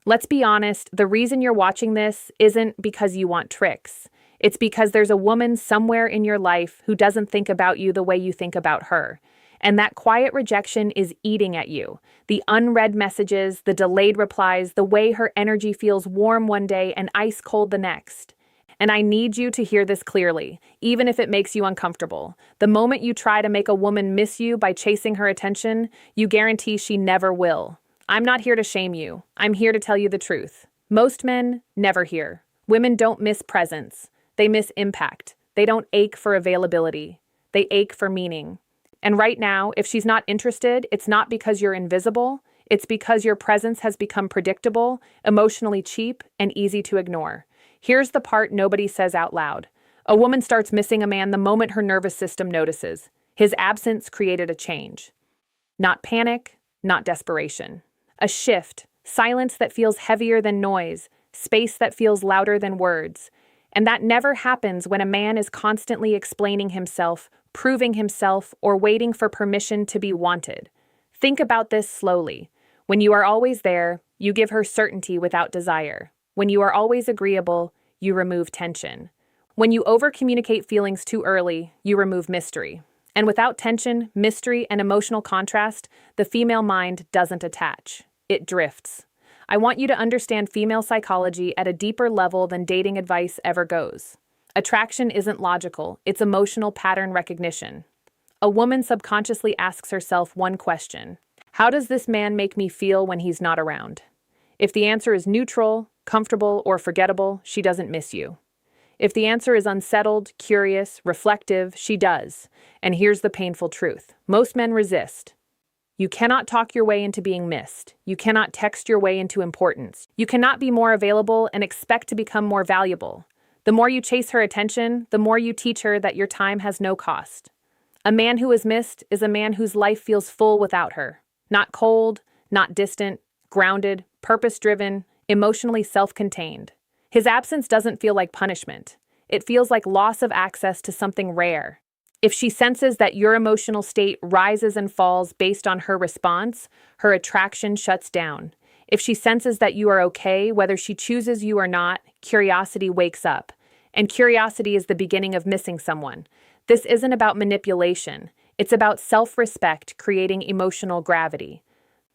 Let's be honest, the reason you're watching this isn't because you want tricks. It's because there's a woman somewhere in your life who doesn't think about you the way you think about her. And that quiet rejection is eating at you. The unread messages, the delayed replies, the way her energy feels warm one day and ice cold the next. And I need you to hear this clearly, even if it makes you uncomfortable. The moment you try to make a woman miss you by chasing her attention, you guarantee she never will. I'm not here to shame you. I'm here to tell you the truth. Most men never hear. Women don't miss presence. They miss impact. They don't ache for availability. They ache for meaning. And right now, if she's not interested, it's not because you're invisible. It's because your presence has become predictable, emotionally cheap, and easy to ignore. Here's the part nobody says out loud. A woman starts missing a man the moment her nervous system notices. His absence created a change. Not panic, not desperation. A shift, silence that feels heavier than noise, space that feels louder than words. And that never happens when a man is constantly explaining himself, proving himself, or waiting for permission to be wanted. Think about this slowly. When you are always there, you give her certainty without desire. When you are always agreeable, you remove tension. When you overcommunicate feelings too early, you remove mystery. And without tension, mystery, and emotional contrast, the female mind doesn't attach. It drifts. I want you to understand female psychology at a deeper level than dating advice ever goes. Attraction isn't logical, it's emotional pattern recognition. A woman subconsciously asks herself one question: how does this man make me feel when he's not around? If the answer is neutral, comfortable, or forgettable, she doesn't miss you. If the answer is unsettled, curious, reflective, she does. And here's the painful truth. Most men resist. You cannot talk your way into being missed. You cannot text your way into importance. You cannot be more available and expect to become more valuable. The more you chase her attention, the more you teach her that your time has no cost. A man who is missed is a man whose life feels full without her. Not cold, not distant, grounded, purpose-driven, emotionally self-contained. His absence doesn't feel like punishment. It feels like loss of access to something rare. If she senses that your emotional state rises and falls based on her response, her attraction shuts down. If she senses that you are okay, whether she chooses you or not, curiosity wakes up. And curiosity is the beginning of missing someone. This isn't about manipulation. It's about self-respect creating emotional gravity.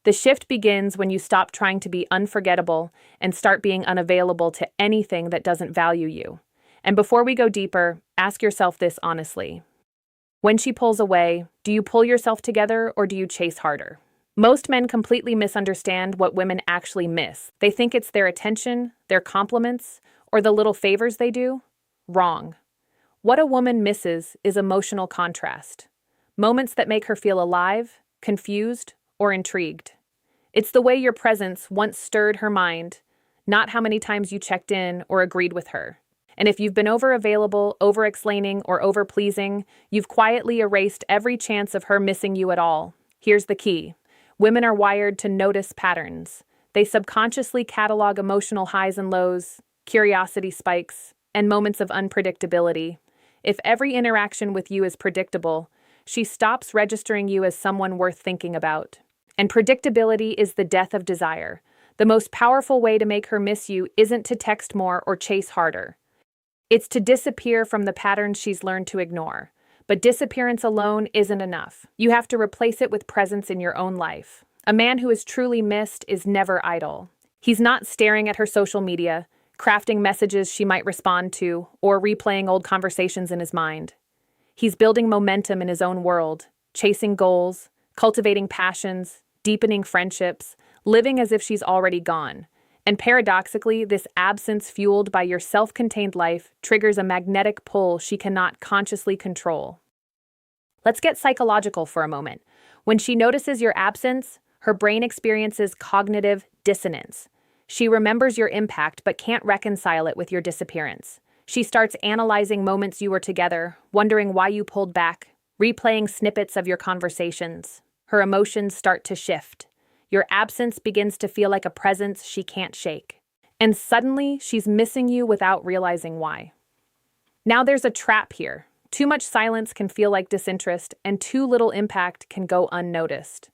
The shift begins when you stop trying to be unforgettable and start being unavailable to anything that doesn't value you. And before we go deeper, ask yourself this honestly. When she pulls away, do you pull yourself together or do you chase harder? Most men completely misunderstand what women actually miss. They think it's their attention, their compliments, or the little favors they do. Wrong. What a woman misses is emotional contrast. Moments that make her feel alive, confused, or intrigued. It's the way your presence once stirred her mind, not how many times you checked in or agreed with her. And if you've been over-available, over-explaining, or over-pleasing, you've quietly erased every chance of her missing you at all. Here's the key. Women are wired to notice patterns. They subconsciously catalog emotional highs and lows, curiosity spikes, and moments of unpredictability. If every interaction with you is predictable, she stops registering you as someone worth thinking about. And predictability is the death of desire. The most powerful way to make her miss you isn't to text more or chase harder. It's to disappear from the patterns she's learned to ignore. But disappearance alone isn't enough. You have to replace it with presence in your own life. A man who is truly missed is never idle. He's not staring at her social media, crafting messages she might respond to, or replaying old conversations in his mind. He's building momentum in his own world, chasing goals, cultivating passions, deepening friendships, living as if she's already gone. And paradoxically, this absence fueled by your self-contained life triggers a magnetic pull she cannot consciously control. Let's get psychological for a moment. When she notices your absence, her brain experiences cognitive dissonance. She remembers your impact but can't reconcile it with your disappearance. She starts analyzing moments you were together, wondering why you pulled back, replaying snippets of your conversations. Her emotions start to shift. Your absence begins to feel like a presence she can't shake. And suddenly, she's missing you without realizing why. Now there's a trap here. Too much silence can feel like disinterest, and too little impact can go unnoticed.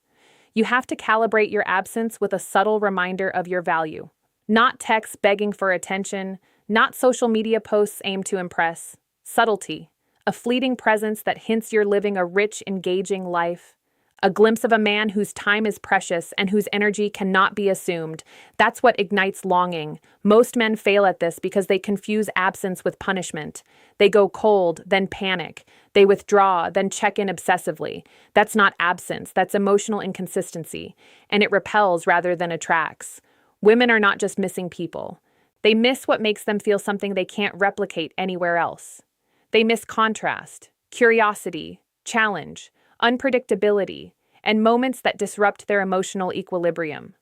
You have to calibrate your absence with a subtle reminder of your value. Not texts begging for attention, not social media posts aimed to impress. Subtlety, a fleeting presence that hints you're living a rich, engaging life. A glimpse of a man whose time is precious and whose energy cannot be assumed. That's what ignites longing. Most men fail at this because they confuse absence with punishment. They go cold, then panic. They withdraw, then check in obsessively. That's not absence, that's emotional inconsistency. And it repels rather than attracts. Women are not just missing people. They miss what makes them feel something they can't replicate anywhere else. They miss contrast, curiosity, challenge, unpredictability, and moments that disrupt their emotional equilibrium.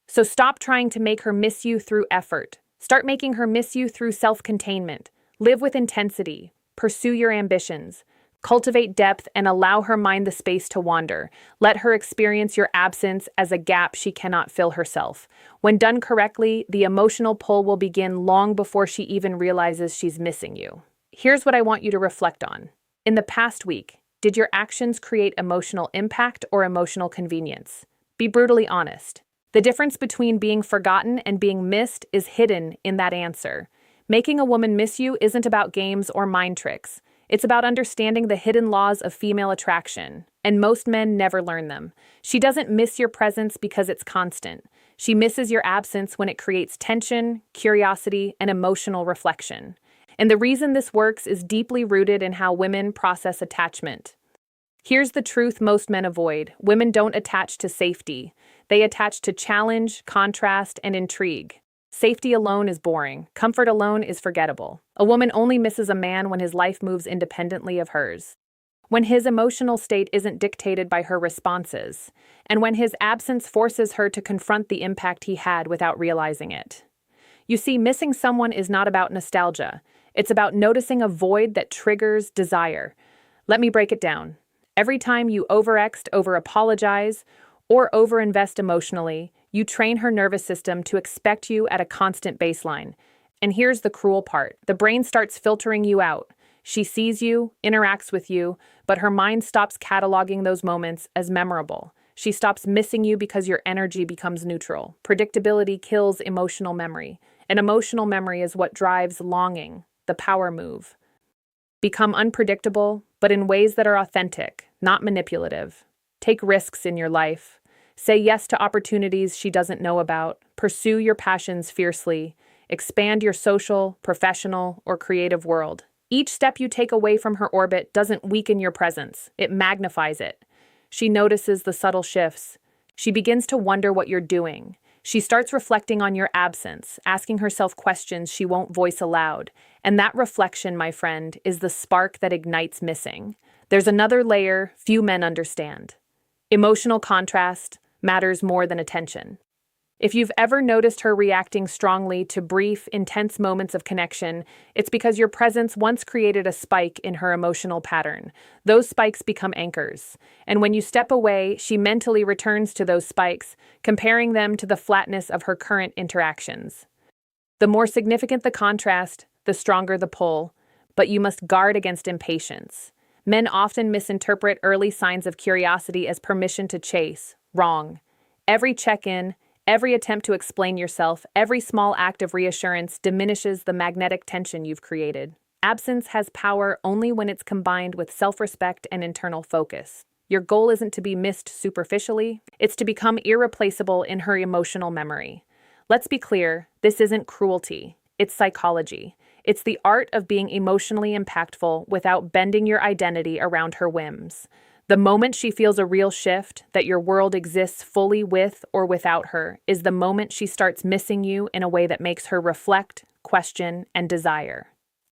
So stop trying to make her miss you through effort. Start making her miss you through self-containment. Live with intensity. Pursue your ambitions. Cultivate depth and allow her mind the space to wander. Let her experience your absence as a gap she cannot fill herself. When done correctly, the emotional pull will begin long before she even realizes she's missing you. Here's what I want you to reflect on. In the past week, did your actions create emotional impact or emotional convenience? Be brutally honest. The difference between being forgotten and being missed is hidden in that answer. Making a woman miss you isn't about games or mind tricks. It's about understanding the hidden laws of female attraction, and most men never learn them. She doesn't miss your presence because it's constant. She misses your absence when it creates tension, curiosity, and emotional reflection. And the reason this works is deeply rooted in how women process attachment. Here's the truth most men avoid. Women don't attach to safety. They attach to challenge, contrast, and intrigue. Safety alone is boring. Comfort alone is forgettable. A woman only misses a man when his life moves independently of hers, when his emotional state isn't dictated by her responses, and when his absence forces her to confront the impact he had without realizing it. You see, missing someone is not about nostalgia. It's about noticing a void that triggers desire. Let me break it down. Every time you over-apologize, or overinvest emotionally, you train her nervous system to expect you at a constant baseline. And here's the cruel part. The brain starts filtering you out. She sees you, interacts with you, but her mind stops cataloging those moments as memorable. She stops missing you because your energy becomes neutral. Predictability kills emotional memory. And emotional memory is what drives longing, the power move. Become unpredictable, but in ways that are authentic, not manipulative. Take risks in your life. Say yes to opportunities she doesn't know about. Pursue your passions fiercely. Expand your social, professional, or creative world. Each step you take away from her orbit doesn't weaken your presence. It magnifies it. She notices the subtle shifts. She begins to wonder what you're doing. She starts reflecting on your absence, asking herself questions she won't voice aloud. And that reflection, my friend, is the spark that ignites missing. There's another layer few men understand. Emotional contrast matters more than attention. If you've ever noticed her reacting strongly to brief, intense moments of connection, it's because your presence once created a spike in her emotional pattern. Those spikes become anchors. And when you step away, she mentally returns to those spikes, comparing them to the flatness of her current interactions. The more significant the contrast, the stronger the pull. But you must guard against impatience. Men often misinterpret early signs of curiosity as permission to chase. Wrong. Every check-in, every attempt to explain yourself, every small act of reassurance diminishes the magnetic tension you've created. Absence has power only when it's combined with self-respect and internal focus. Your goal isn't to be missed superficially, it's to become irreplaceable in her emotional memory. Let's be clear, this isn't cruelty, it's psychology. It's the art of being emotionally impactful without bending your identity around her whims. The moment she feels a real shift, that your world exists fully with or without her, is the moment she starts missing you in a way that makes her reflect, question, and desire.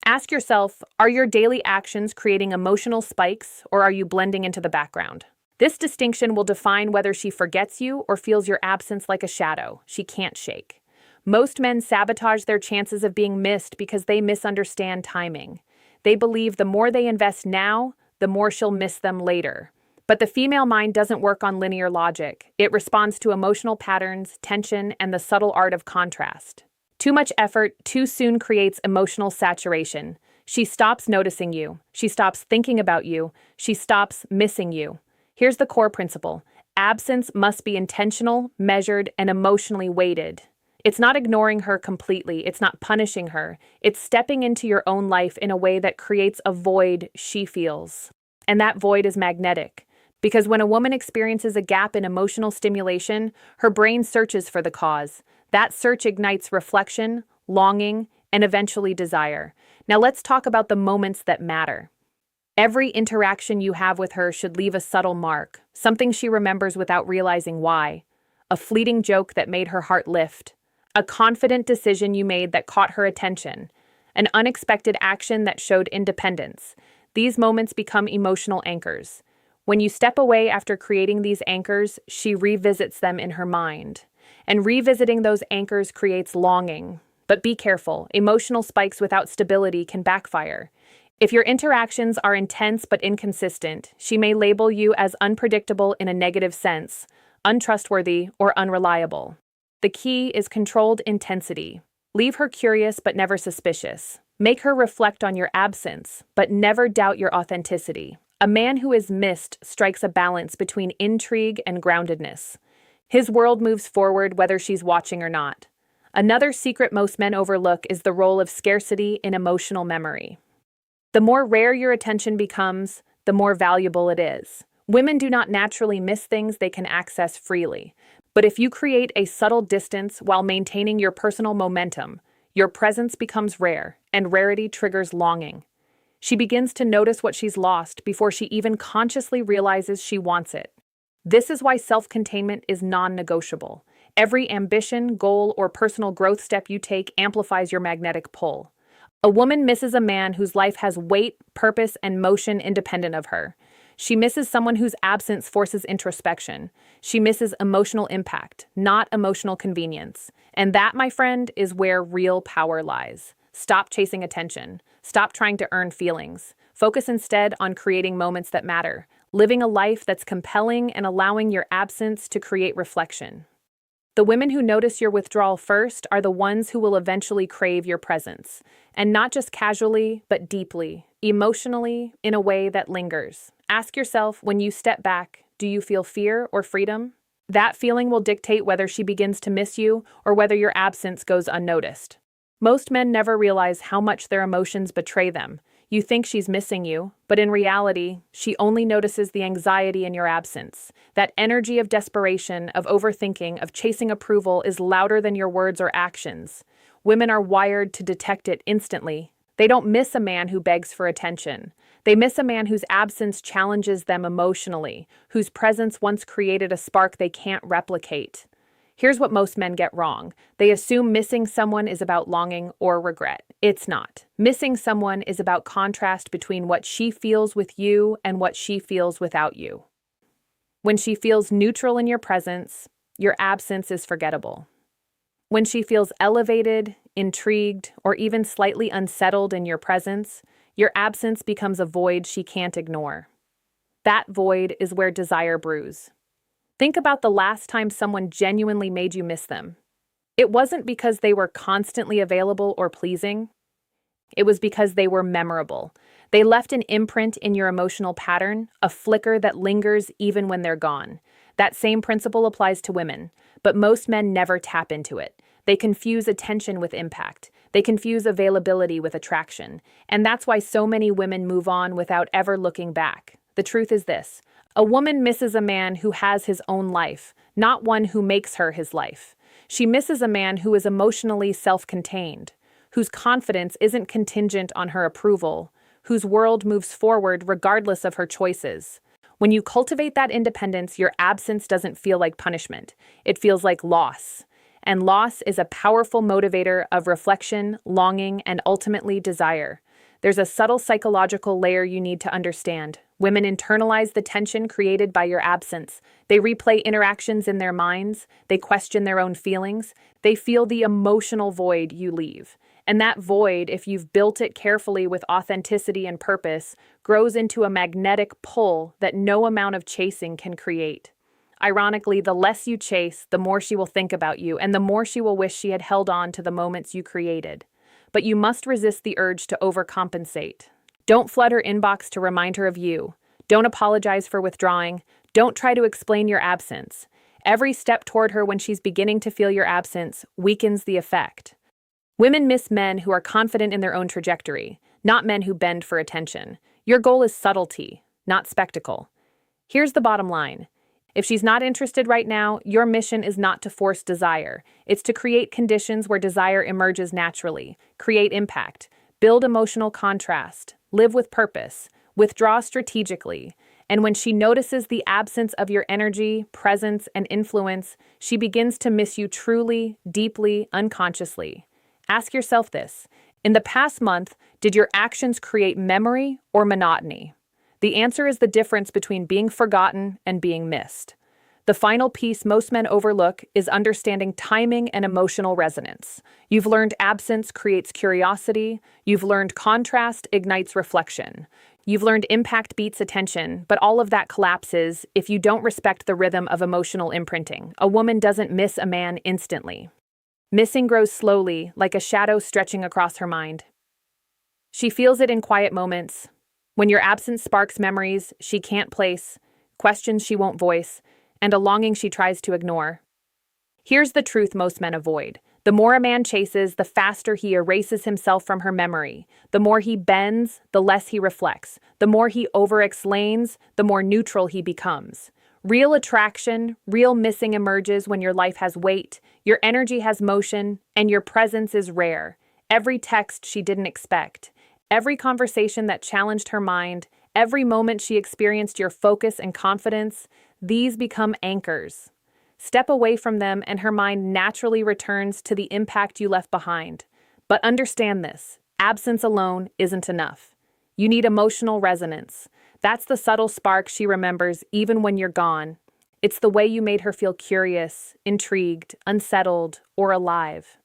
Ask yourself, are your daily actions creating emotional spikes, or are you blending into the background? This distinction will define whether she forgets you or feels your absence like a shadow she can't shake. Most men sabotage their chances of being missed because they misunderstand timing. They believe the more they invest now, the more she'll miss them later. But the female mind doesn't work on linear logic. It responds to emotional patterns, tension, and the subtle art of contrast. Too much effort too soon creates emotional saturation. She stops noticing you. She stops thinking about you. She stops missing you. Here's the core principle. Absence must be intentional, measured, and emotionally weighted. It's not ignoring her completely, it's not punishing her. It's stepping into your own life in a way that creates a void she feels. And that void is magnetic. Because when a woman experiences a gap in emotional stimulation, her brain searches for the cause. That search ignites reflection, longing, and eventually desire. Now let's talk about the moments that matter. Every interaction you have with her should leave a subtle mark, something she remembers without realizing why. A fleeting joke that made her heart lift. A confident decision you made that caught her attention. An unexpected action that showed independence. These moments become emotional anchors. When you step away after creating these anchors, she revisits them in her mind. And revisiting those anchors creates longing. But be careful, emotional spikes without stability can backfire. If your interactions are intense but inconsistent, she may label you as unpredictable in a negative sense, untrustworthy, or unreliable. The key is controlled intensity. Leave her curious but never suspicious. Make her reflect on your absence, but never doubt your authenticity. A man who is missed strikes a balance between intrigue and groundedness. His world moves forward whether she's watching or not. Another secret most men overlook is the role of scarcity in emotional memory. The more rare your attention becomes, the more valuable it is. Women do not naturally miss things they can access freely. But if you create a subtle distance while maintaining your personal momentum, your presence becomes rare, and rarity triggers longing. She begins to notice what she's lost before she even consciously realizes she wants it. This is why self-containment is non-negotiable. Every ambition, goal, or personal growth step you take amplifies your magnetic pull. A woman misses a man whose life has weight, purpose, and motion independent of her. She misses someone whose absence forces introspection. She misses emotional impact, not emotional convenience. And that, my friend, is where real power lies. Stop chasing attention. Stop trying to earn feelings. Focus instead on creating moments that matter, living a life that's compelling and allowing your absence to create reflection. The women who notice your withdrawal first are the ones who will eventually crave your presence. And not just casually, but deeply, emotionally, in a way that lingers. Ask yourself, when you step back, do you feel fear or freedom? That feeling will dictate whether she begins to miss you or whether your absence goes unnoticed. Most men never realize how much their emotions betray them. You think she's missing you, but in reality, she only notices the anxiety in your absence. That energy of desperation, of overthinking, of chasing approval is louder than your words or actions. Women are wired to detect it instantly. They don't miss a man who begs for attention. They miss a man whose absence challenges them emotionally, whose presence once created a spark they can't replicate. Here's what most men get wrong. They assume missing someone is about longing or regret. It's not. Missing someone is about contrast between what she feels with you and what she feels without you. When she feels neutral in your presence, your absence is forgettable. When she feels elevated, intrigued, or even slightly unsettled in your presence, your absence becomes a void she can't ignore. That void is where desire brews. Think about the last time someone genuinely made you miss them. It wasn't because they were constantly available or pleasing. It was because they were memorable. They left an imprint in your emotional pattern, a flicker that lingers even when they're gone. That same principle applies to women, but most men never tap into it. They confuse attention with impact. They confuse availability with attraction. And that's why so many women move on without ever looking back. The truth is this. A woman misses a man who has his own life, not one who makes her his life. She misses a man who is emotionally self-contained, whose confidence isn't contingent on her approval, whose world moves forward regardless of her choices. When you cultivate that independence, your absence doesn't feel like punishment. It feels like loss. And loss is a powerful motivator of reflection, longing, and ultimately desire. There's a subtle psychological layer you need to understand. Women internalize the tension created by your absence. They replay interactions in their minds. They question their own feelings. They feel the emotional void you leave. And that void, if you've built it carefully with authenticity and purpose, grows into a magnetic pull that no amount of chasing can create. Ironically, the less you chase, the more she will think about you, and the more she will wish she had held on to the moments you created. But you must resist the urge to overcompensate. Don't flood her inbox to remind her of you. Don't apologize for withdrawing. Don't try to explain your absence. Every step toward her when she's beginning to feel your absence weakens the effect. Women miss men who are confident in their own trajectory, not men who bend for attention. Your goal is subtlety, not spectacle. Here's the bottom line. If she's not interested right now, your mission is not to force desire. It's to create conditions where desire emerges naturally, create impact, build emotional contrast, live with purpose, withdraw strategically. And when she notices the absence of your energy, presence, and influence, she begins to miss you truly, deeply, unconsciously. Ask yourself this. In the past month, did your actions create memory or monotony? The answer is the difference between being forgotten and being missed. The final piece most men overlook is understanding timing and emotional resonance. You've learned absence creates curiosity. You've learned contrast ignites reflection. You've learned impact beats attention, but all of that collapses if you don't respect the rhythm of emotional imprinting. A woman doesn't miss a man instantly. Missing grows slowly, like a shadow stretching across her mind. She feels it in quiet moments. When your absence sparks memories she can't place, questions she won't voice, and a longing she tries to ignore. Here's the truth most men avoid. The more a man chases, the faster he erases himself from her memory. The more he bends, the less he reflects. The more he over-explains, the more neutral he becomes. Real attraction, real missing emerges when your life has weight, your energy has motion, and your presence is rare. Every text she didn't expect. Every conversation that challenged her mind, every moment she experienced your focus and confidence, these become anchors. Step away from them and her mind naturally returns to the impact you left behind. But understand this, absence alone isn't enough. You need emotional resonance. That's the subtle spark she remembers even when you're gone. It's the way you made her feel curious, intrigued, unsettled, or alive.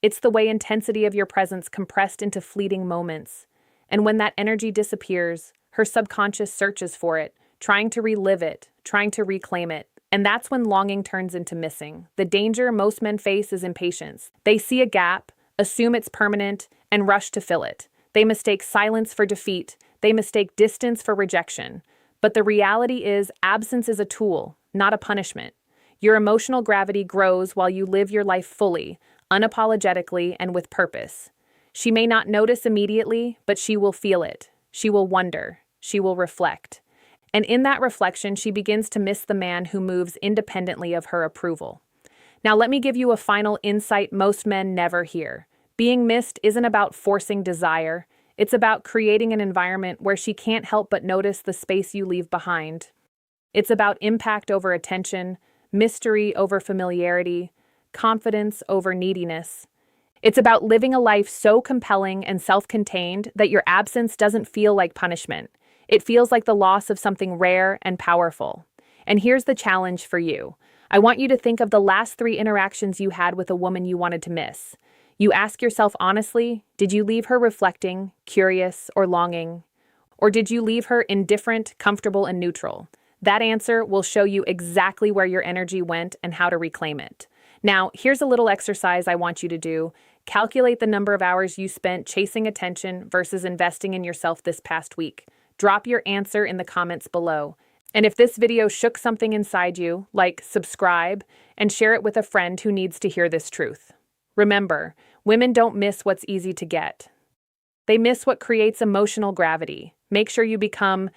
It's the way intensity of your presence compressed into fleeting moments. And when that energy disappears, her subconscious searches for it, trying to relive it, trying to reclaim it. And that's when longing turns into missing. The danger most men face is impatience. They see a gap, assume it's permanent, and rush to fill it. They mistake silence for defeat. They mistake distance for rejection. But the reality is, absence is a tool, not a punishment. Your emotional gravity grows while you live your life fully, unapologetically, and with purpose. She may not notice immediately, but she will feel it. She will wonder. She will reflect. And in that reflection, she begins to miss the man who moves independently of her approval. Now, let me give you a final insight most men never hear. Being missed isn't about forcing desire. It's about creating an environment where she can't help but notice the space you leave behind. It's about impact over attention, mystery over familiarity, confidence over neediness. It's about living a life so compelling and self-contained that your absence doesn't feel like punishment. It feels like the loss of something rare and powerful. And here's the challenge for you. I want you to think of the last 3 interactions you had with a woman you wanted to miss. You ask yourself honestly, did you leave her reflecting, curious, or longing? Or did you leave her indifferent, comfortable, and neutral? That answer will show you exactly where your energy went and how to reclaim it. Now, here's a little exercise I want you to do. Calculate the number of hours you spent chasing attention versus investing in yourself this past week. Drop your answer in the comments below. And if this video shook something inside you, like subscribe and share it with a friend who needs to hear this truth. Remember, women don't miss what's easy to get. They miss what creates emotional gravity. Make sure you become